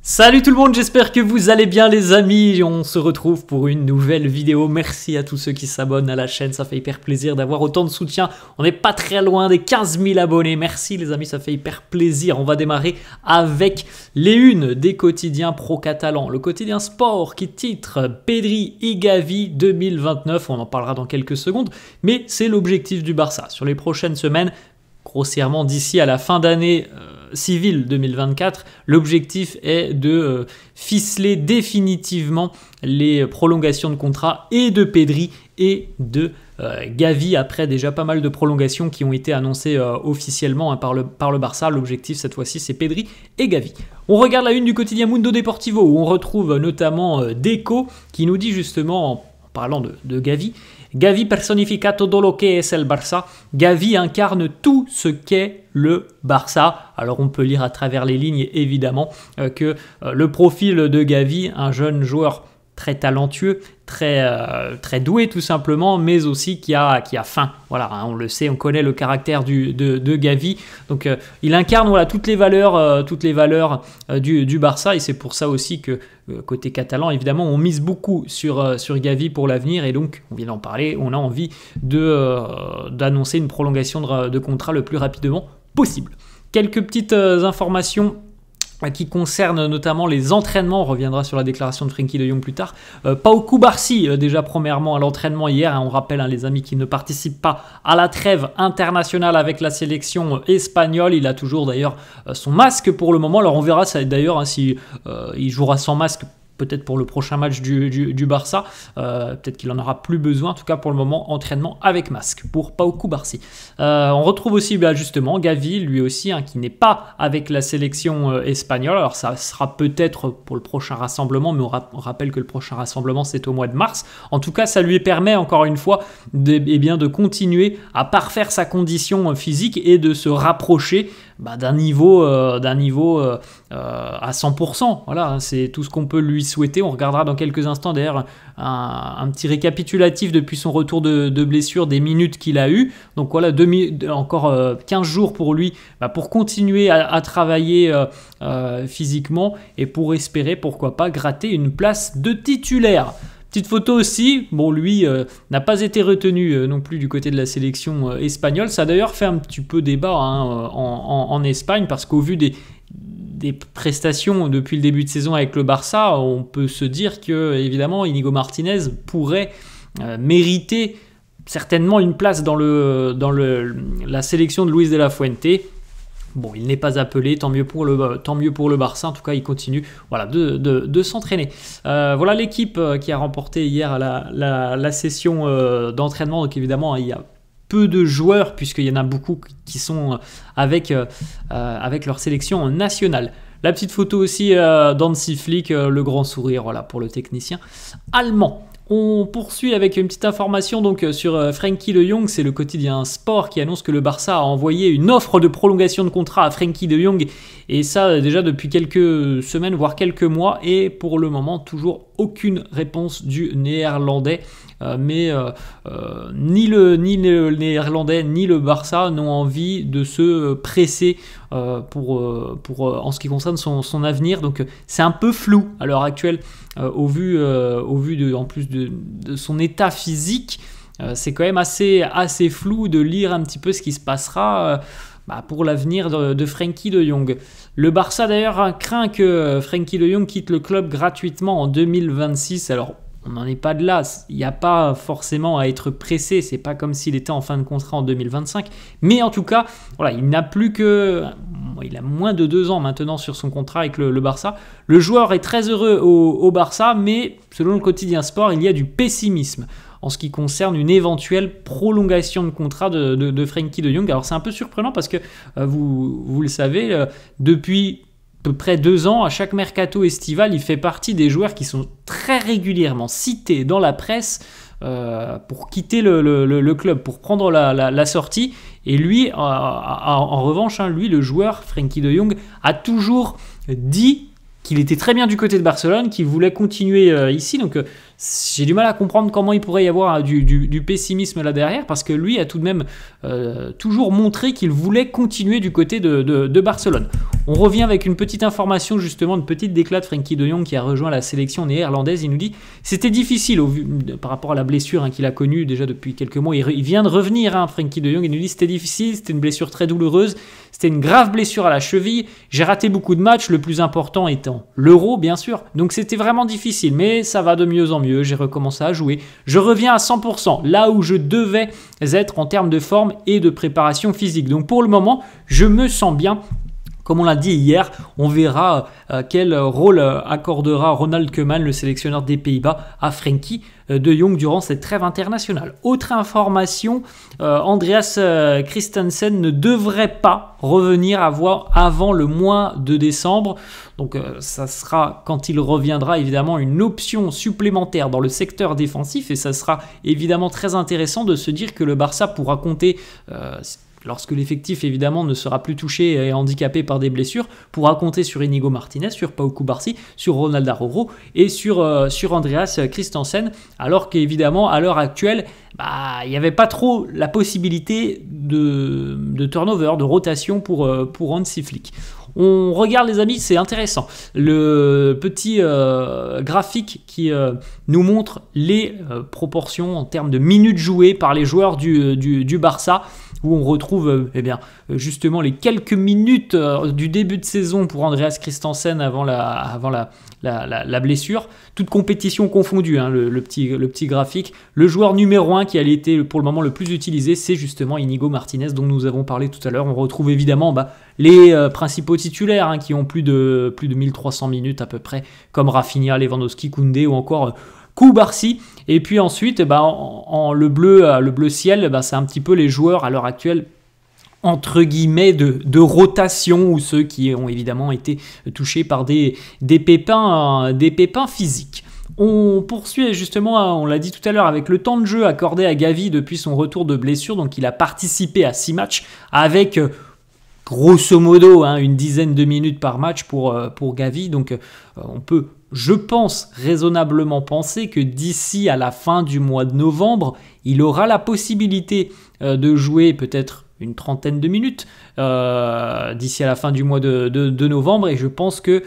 Salut tout le monde, j'espère que vous allez bien les amis, on se retrouve pour une nouvelle vidéo. Merci à tous ceux qui s'abonnent à la chaîne, ça fait hyper plaisir d'avoir autant de soutien. On n'est pas très loin des 15 000 abonnés, merci les amis, ça fait hyper plaisir. On va démarrer avec les unes des quotidiens pro-catalans. Le quotidien sport qui titre Pedri y Gavi 2029, on en parlera dans quelques secondes, mais c'est l'objectif du Barça. Sur les prochaines semaines, grossièrement d'ici à la fin d'année civile 2024, l'objectif est de ficeler définitivement les prolongations de contrat et de Pedri et de Gavi, après déjà pas mal de prolongations qui ont été annoncées officiellement par le Barça. L'objectif cette fois-ci c'est Pedri et Gavi. On regarde la une du quotidien Mundo Deportivo où on retrouve notamment Deco qui nous dit justement, en parlant de Gavi, Gavi personifica todo lo que es el Barça. Gavi incarne tout ce qu'est le Barça. Alors on peut lire à travers les lignes évidemment que le profil de Gavi, un jeune joueur très talentueux, très doué tout simplement, mais aussi qui a faim. Voilà, hein, on le sait, on connaît le caractère de Gavi. Donc il incarne voilà, toutes les valeurs du Barça, et c'est pour ça aussi que côté catalan, évidemment, on mise beaucoup sur Gavi pour l'avenir, et donc, on vient d'en parler, on a envie d'annoncer une prolongation de contrat le plus rapidement possible. Quelques petites informations qui concerne notamment les entraînements. On reviendra sur la déclaration de Frenkie de Jong plus tard. Pau Cubarsí, déjà premièrement à l'entraînement hier, hein, on rappelle les amis qui ne participent pas à la trêve internationale avec la sélection espagnole. Il a toujours d'ailleurs son masque pour le moment. Alors on verra d'ailleurs hein, si il jouera sans masque peut-être pour le prochain match du Barça, peut-être qu'il en aura plus besoin. En tout cas pour le moment, entraînement avec masque pour Pau Cubarsí. On retrouve aussi justement Gavi, lui aussi, hein, qui n'est pas avec la sélection espagnole. Alors ça sera peut-être pour le prochain rassemblement, mais on rappelle que le prochain rassemblement c'est au mois de mars. En tout cas, ça lui permet encore une fois de continuer à parfaire sa condition physique et de se rapprocher d'un niveau à 100%. Voilà, c'est tout ce qu'on peut lui souhaiter. On regardera dans quelques instants d'ailleurs un petit récapitulatif depuis son retour de blessure des minutes qu'il a eu. Donc voilà, encore 15 jours pour lui pour continuer à travailler physiquement et pour espérer pourquoi pas gratter une place de titulaire. Petite photo aussi, bon lui n'a pas été retenu non plus du côté de la sélection espagnole. Ça a d'ailleurs fait un petit peu débat hein, en Espagne, parce qu'au vu des prestations depuis le début de saison avec le Barça, on peut se dire que évidemment Íñigo Martínez pourrait mériter certainement une place dans la sélection de Luis de la Fuente. Bon, il n'est pas appelé, tant mieux pour le Barça. En tout cas, il continue voilà, de s'entraîner. Voilà l'équipe qui a remporté hier la session d'entraînement. Donc évidemment, il y a peu de joueurs, puisqu'il y en a beaucoup qui sont avec leur sélection nationale. La petite photo aussi d'Hansi Flick, le grand sourire voilà, pour le technicien allemand. On poursuit avec une petite information donc sur Frenkie de Jong. C'est le quotidien Sport qui annonce que le Barça a envoyé une offre de prolongation de contrat à Frenkie de Jong, et ça déjà depuis quelques semaines voire quelques mois, et pour le moment toujours aucune réponse du néerlandais. Mais ni le néerlandais ni le Barça n'ont envie de se presser en ce qui concerne son avenir. Donc c'est un peu flou à l'heure actuelle au vu en plus de son état physique. C'est quand même assez flou de lire un petit peu ce qui se passera pour l'avenir de Frenkie de Jong. Le Barça d'ailleurs craint que Frenkie de Jong quitte le club gratuitement en 2026. Alors on n'en est pas de là, il n'y a pas forcément à être pressé, c'est pas comme s'il était en fin de contrat en 2025, mais en tout cas, voilà, il a moins de 2 ans maintenant sur son contrat avec le Barça. Le joueur est très heureux au Barça, mais selon le quotidien Sport, il y a du pessimisme en ce qui concerne une éventuelle prolongation de contrat de Frenkie de Jong. Alors c'est un peu surprenant parce que vous le savez, depuis à peu près 2 ans, à chaque mercato estival, il fait partie des joueurs qui sont très régulièrement cités dans la presse pour quitter le club, pour prendre la sortie. Et lui, en revanche, hein, lui, le joueur, Frenkie de Jong, a toujours dit qu'il était très bien du côté de Barcelone, qu'il voulait continuer ici. Donc j'ai du mal à comprendre comment il pourrait y avoir du pessimisme là derrière, parce que lui a tout de même toujours montré qu'il voulait continuer du côté de Barcelone. On revient avec une petite information, justement, une petite déclat de Frenkie de Jong qui a rejoint la sélection néerlandaise. Il nous dit c'était difficile par rapport à la blessure qu'il a connue déjà depuis quelques mois. Il vient de revenir, Frenkie de Jong. Il nous dit c'était difficile, c'était une blessure très douloureuse, c'était une grave blessure à la cheville. J'ai raté beaucoup de matchs, le plus important étant l'Euro, bien sûr. Donc c'était vraiment difficile, mais ça va de mieux en mieux. J'ai recommencé à jouer. Je reviens à 100%, là où je devais être en termes de forme et de préparation physique. Donc pour le moment, je me sens bien. Comme on l'a dit hier, on verra quel rôle accordera Ronald Koeman, le sélectionneur des Pays-Bas, à Frenkie de Jong durant cette trêve internationale. Autre information, Andreas Christensen ne devrait pas revenir avant le mois de décembre. Donc ça sera, quand il reviendra, évidemment une option supplémentaire dans le secteur défensif, et ça sera évidemment très intéressant de se dire que le Barça pourra compter... lorsque l'effectif évidemment ne sera plus touché et handicapé par des blessures, pourra compter sur Inigo Martinez, sur Pau Cubarsí, sur Ronald Araujo et sur Andreas Christensen, alors qu'évidemment à l'heure actuelle, il n'y avait pas trop la possibilité de turnover, de rotation pour Hansi Flick. On regarde les amis, c'est intéressant. Le petit graphique qui nous montre les proportions en termes de minutes jouées par les joueurs du Barça, où on retrouve justement les quelques minutes du début de saison pour Andreas Christensen avant la blessure, toute compétition confondue, le petit graphique. Le joueur numéro 1 qui a été pour le moment le plus utilisé, c'est justement Inigo Martinez dont nous avons parlé tout à l'heure. On retrouve évidemment les principaux titulaires qui ont plus de 1300 minutes à peu près, comme Rafinha, Lewandowski, Koundé ou encore Cubarsí. Et puis ensuite, le bleu ciel, c'est un petit peu les joueurs à l'heure actuelle entre guillemets de rotation, ou ceux qui ont évidemment été touchés par des pépins physiques. On poursuit justement, on l'a dit tout à l'heure, avec le temps de jeu accordé à Gavi depuis son retour de blessure. Donc il a participé à 6 matchs avec grosso modo une dizaine de minutes par match pour Gavi. Donc on peut, je pense, raisonnablement penser que d'ici à la fin du mois de novembre, il aura la possibilité de jouer peut-être une trentaine de minutes d'ici à la fin du mois de novembre. Et je pense que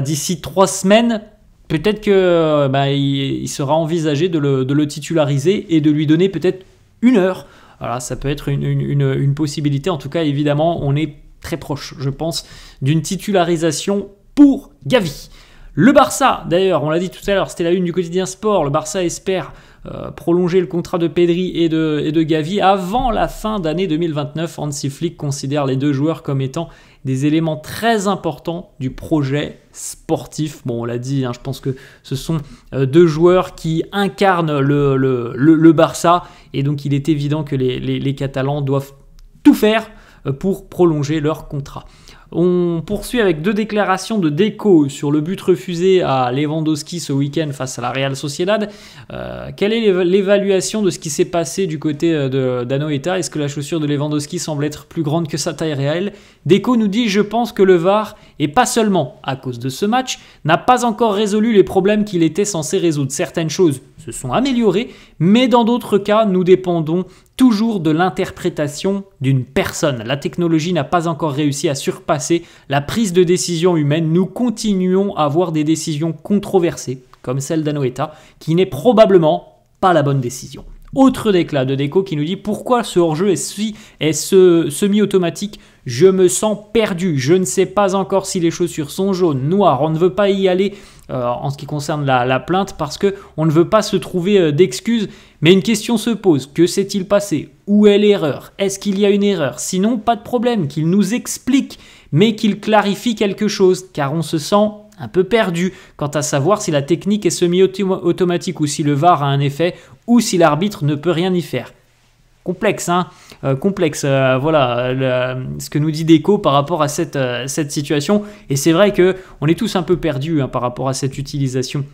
d'ici 3 semaines, peut-être que il sera envisagé de le titulariser et de lui donner peut-être 1 heure. Voilà, ça peut être une possibilité. En tout cas, évidemment, on est très proche, je pense, d'une titularisation pour Gavi. Le Barça, d'ailleurs, on l'a dit tout à l'heure, c'était la une du quotidien Sport. Le Barça espère prolonger le contrat de Pedri et de Gavi avant la fin d'année 2029. Hansi Flick considère les 2 joueurs comme étant des éléments très importants du projet sportif. Bon, on l'a dit, je pense que ce sont 2 joueurs qui incarnent le Barça, et donc il est évident que les Catalans doivent tout faire pour prolonger leur contrat. On poursuit avec 2 déclarations de Deco sur le but refusé à Lewandowski ce week-end face à la Real Sociedad. Quelle est l'évaluation de ce qui s'est passé du côté d'Anoeta? Est-ce que la chaussure de Lewandowski semble être plus grande que sa taille réelle? Deco nous dit « Je pense que le VAR, et pas seulement à cause de ce match, n'a pas encore résolu les problèmes qu'il était censé résoudre. Certaines choses se sont améliorées, mais dans d'autres cas, nous dépendons toujours de l'interprétation d'une personne. La technologie n'a pas encore réussi à surpasser la prise de décision humaine. Nous continuons à avoir des décisions controversées, comme celle d'Anoeta, qui n'est probablement pas la bonne décision. » Autre déclat de Deco qui nous dit « Pourquoi ce hors-jeu est semi-automatique ? Je me sens perdu. Je ne sais pas encore si les chaussures sont jaunes, noires. On ne veut pas y aller en ce qui concerne la plainte parce qu'on ne veut pas se trouver d'excuses. Mais une question se pose. Que s'est-il passé? Où est l'erreur? Est-ce qu'il y a une erreur? Sinon, pas de problème. Qu'il nous explique, mais qu'il clarifie quelque chose, car on se sent un peu perdu quant à savoir si la technique est semi-automatique ou si le VAR a un effet ou si l'arbitre ne peut rien y faire. » Complexe, complexe. Voilà ce que nous dit Deco par rapport à cette situation. Et c'est vrai qu'on est tous un peu perdus par rapport à cette utilisation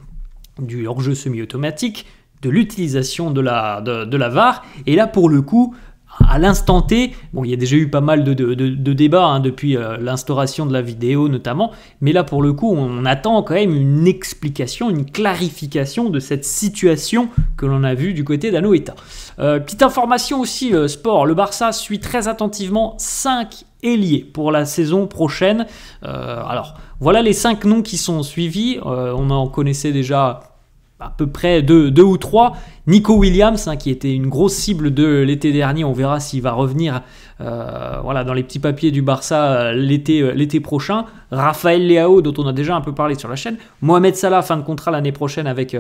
du hors-jeu semi-automatique, de l'utilisation de la VAR. Et là, pour le coup, à l'instant T, bon, il y a déjà eu pas mal de débats hein, depuis l'instauration de la vidéo notamment, mais là pour le coup, on attend quand même une explication, une clarification de cette situation que l'on a vue du côté d'Anoeta. Petite information aussi, sport, le Barça suit très attentivement 5 ailiers pour la saison prochaine. Alors, voilà les 5 noms qui sont suivis, on en connaissait déjà à peu près deux ou trois. Nico Williams, hein, qui était une grosse cible de l'été dernier, on verra s'il va revenir voilà, dans les petits papiers du Barça l'été prochain. Raphaël Leao, dont on a déjà un peu parlé sur la chaîne. Mohamed Salah, fin de contrat l'année prochaine avec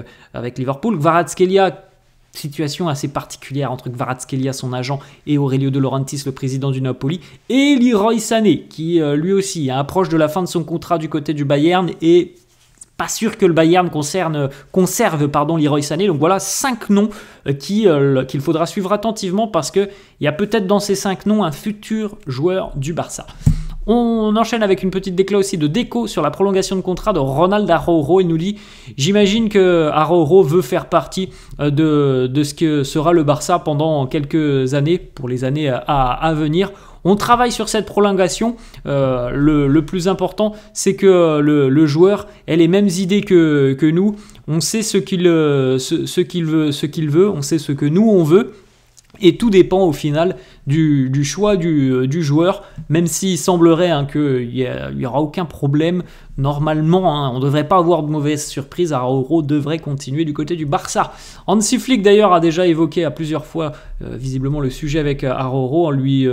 Liverpool. Kvaratskhelia, situation assez particulière entre Kvaratskhelia, son agent, et Aurelio De Laurentiis, le président du Napoli. Et Leroy Sané, qui lui aussi approche de la fin de son contrat du côté du Bayern et pas sûr que le Bayern conserve Leroy Sané. Donc voilà 5 noms qu'il faudra suivre attentivement parce qu'il y a peut-être dans ces 5 noms un futur joueur du Barça. On enchaîne avec une petite déclat aussi de Deco sur la prolongation de contrat de Ronald Araujo. Il nous dit « J'imagine que Araujo veut faire partie de ce que sera le Barça pendant quelques années, pour les années à venir. » On travaille sur cette prolongation. Le plus important, c'est que le joueur ait les mêmes idées que nous. On sait ce qu'il veut, on sait ce que nous on veut. Et tout dépend au final du choix du joueur, même s'il semblerait hein, qu'il n'y aura aucun problème. Normalement, hein, on ne devrait pas avoir de mauvaises surprises. Araujo devrait continuer du côté du Barça. Hansi Flick d'ailleurs a déjà évoqué à plusieurs fois visiblement le sujet avec Araujo en lui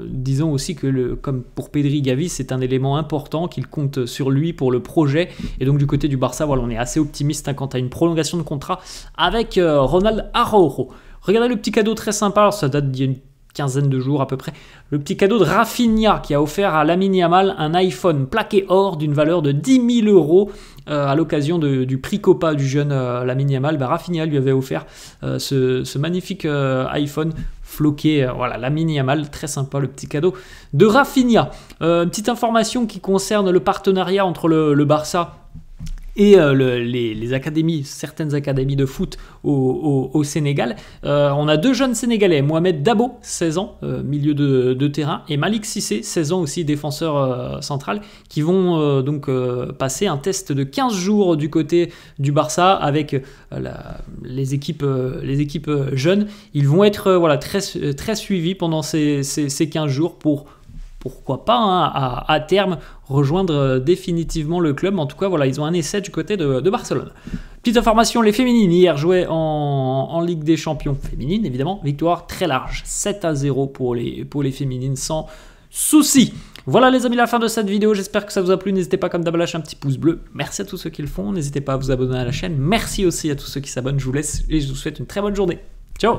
disant aussi que comme pour Pedri, Gavi, c'est un élément important, qu'il compte sur lui pour le projet. Et donc du côté du Barça, voilà, on est assez optimiste hein, quant à une prolongation de contrat avec Ronald Araujo. Regardez le petit cadeau très sympa, alors ça date d'il y a une quinzaine de jours à peu près. Le petit cadeau de Rafinha qui a offert à Lamine Yamal un iPhone plaqué or d'une valeur de 10 000 € à l'occasion du prix Copa du jeune Lamine Yamal. Rafinha lui avait offert ce magnifique iPhone floqué. Voilà, Lamine Yamal, très sympa le petit cadeau de Rafinha. Petite information qui concerne le partenariat entre le Barça et les académies, certaines académies de foot au Sénégal. On a 2 jeunes Sénégalais, Mohamed Dabo, 16 ans, milieu de terrain, et Malik Cissé, 16 ans aussi, défenseur central, qui vont donc passer un test de 15 jours du côté du Barça avec les équipes jeunes. Ils vont être voilà, très suivis pendant ces 15 jours pourquoi pas, hein, à terme, rejoindre définitivement le club. En tout cas, voilà, ils ont un essai du côté de Barcelone. Petite information, les féminines hier jouaient en Ligue des Champions féminines, évidemment. Victoire très large, 7-0 pour les féminines, sans souci. Voilà les amis, la fin de cette vidéo. J'espère que ça vous a plu. N'hésitez pas comme d'hab à lâcher un petit pouce bleu. Merci à tous ceux qui le font. N'hésitez pas à vous abonner à la chaîne. Merci aussi à tous ceux qui s'abonnent. Je vous laisse et je vous souhaite une très bonne journée. Ciao!